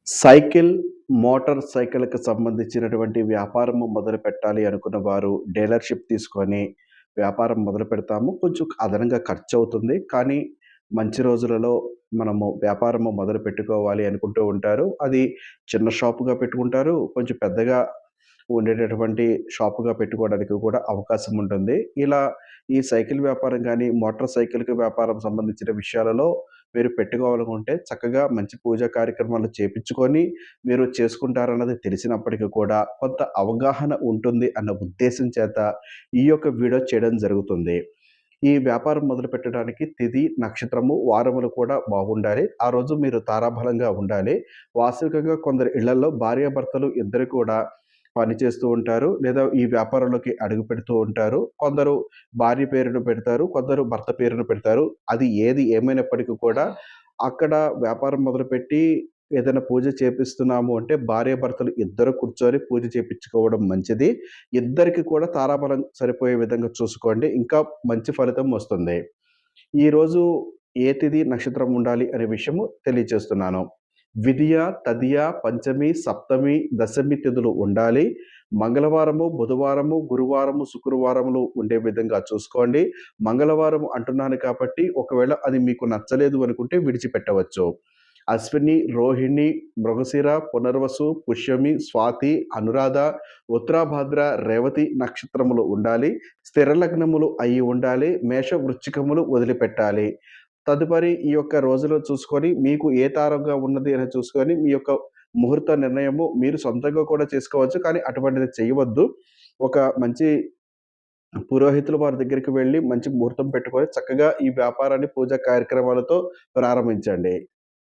Cycle, motor సైకిల్‌కి సంబంధించినటువంటి వ్యాపారము మొదలుపెట్టాలి అనుకున్న వారు డీలర్‌షిప్ తీసుకొని వ్యాపారం మొదలుపెడతాము. కొంచెం అదనంగా ఖర్చవుతుంది. కానీ మంచి రోజులలో మనము వ్యాపారము మొదలుపెట్టుకోవాలి అనుకుంటూ ఉంటారు. అది చిన్న షాపుగా పెట్టుకుంటారు. కొంచెం పెద్దగా ఉండేటటువంటి షాపుగా పెట్టుకోవడానికి కూడా అవకాశం ఉంటుంది. ఇలా ఈ సైకిల్ వ్యాపారం గానీ, మోటార్ సైకిల్‌కి వ్యాపారం సంబంధించిన విషయాలలో మీరు పెట్టుకోవాలనుకుంటే చక్కగా మంచి పూజా కార్యక్రమాలు చేపిచ్చుకొని మీరు చేసుకుంటారన్నది తెలిసినప్పటికీ కూడా కొంత అవగాహన ఉంటుంది అన్న ఉద్దేశం చేత ఈ యొక్క వీడియో చేయడం జరుగుతుంది. ఈ వ్యాపారం మొదలుపెట్టడానికి తిథి, నక్షత్రము, వారములు కూడా బాగుండాలి. ఆ రోజు మీరు తారాబలంగా ఉండాలి. వాస్తవికంగా కొందరి ఇళ్లల్లో భార్యాభర్తలు ఇద్దరు కూడా పని చేస్తూ ఉంటారు. లేదా ఈ వ్యాపారంలోకి అడుగుపెడుతూ ఉంటారు. కొందరు భార్య పేరున పెడతారు. కొందరు భర్త పేరున పెడతారు. అది ఏది ఏమైనప్పటికీ కూడా అక్కడ వ్యాపారం మొదలుపెట్టి ఏదైనా పూజ చేపిస్తున్నాము అంటే భార్యాభర్తలు ఇద్దరు కూర్చొని పూజ చేపిచ్చుకోవడం మంచిది. ఇద్దరికి కూడా తారాబలం సరిపోయే విధంగా చూసుకోండి. ఇంకా మంచి ఫలితం వస్తుంది. ఈరోజు ఏ తిథి, నక్షత్రం ఉండాలి అనే విషయము తెలియచేస్తున్నాను. విధియ, తదియ, పంచమి, సప్తమి, దశమి తిథులు ఉండాలి. మంగళవారము, బుధవారము, గురువారము, శుక్రవారములు ఉండే విధంగా చూసుకోండి. మంగళవారం అంటున్నాను కాబట్టి ఒకవేళ అది మీకు నచ్చలేదు అనుకుంటే విడిచిపెట్టవచ్చు. అశ్విని, రోహిణి, మృగశిర, పునర్వసు, పుష్యమి, స్వాతి, అనురాధ, ఉత్తరాభాద్ర, రేవతి నక్షత్రములు ఉండాలి. స్థిర లగ్నములు అయి ఉండాలి. మేష, వృశ్చికములు వదిలిపెట్టాలి. తదుపరి ఈ యొక్క రోజులో చూసుకొని మీకు ఏ తారంగా ఉన్నది అని చూసుకొని మీ యొక్క ముహూర్త నిర్ణయము మీరు సొంతంగా కూడా చేసుకోవచ్చు. కానీ అటువంటిది చేయవద్దు. ఒక మంచి పురోహితులు వారి దగ్గరికి వెళ్లి మంచి ముహూర్తం పెట్టుకొని చక్కగా ఈ వ్యాపారాన్ని పూజా కార్యక్రమాలతో ప్రారంభించండి.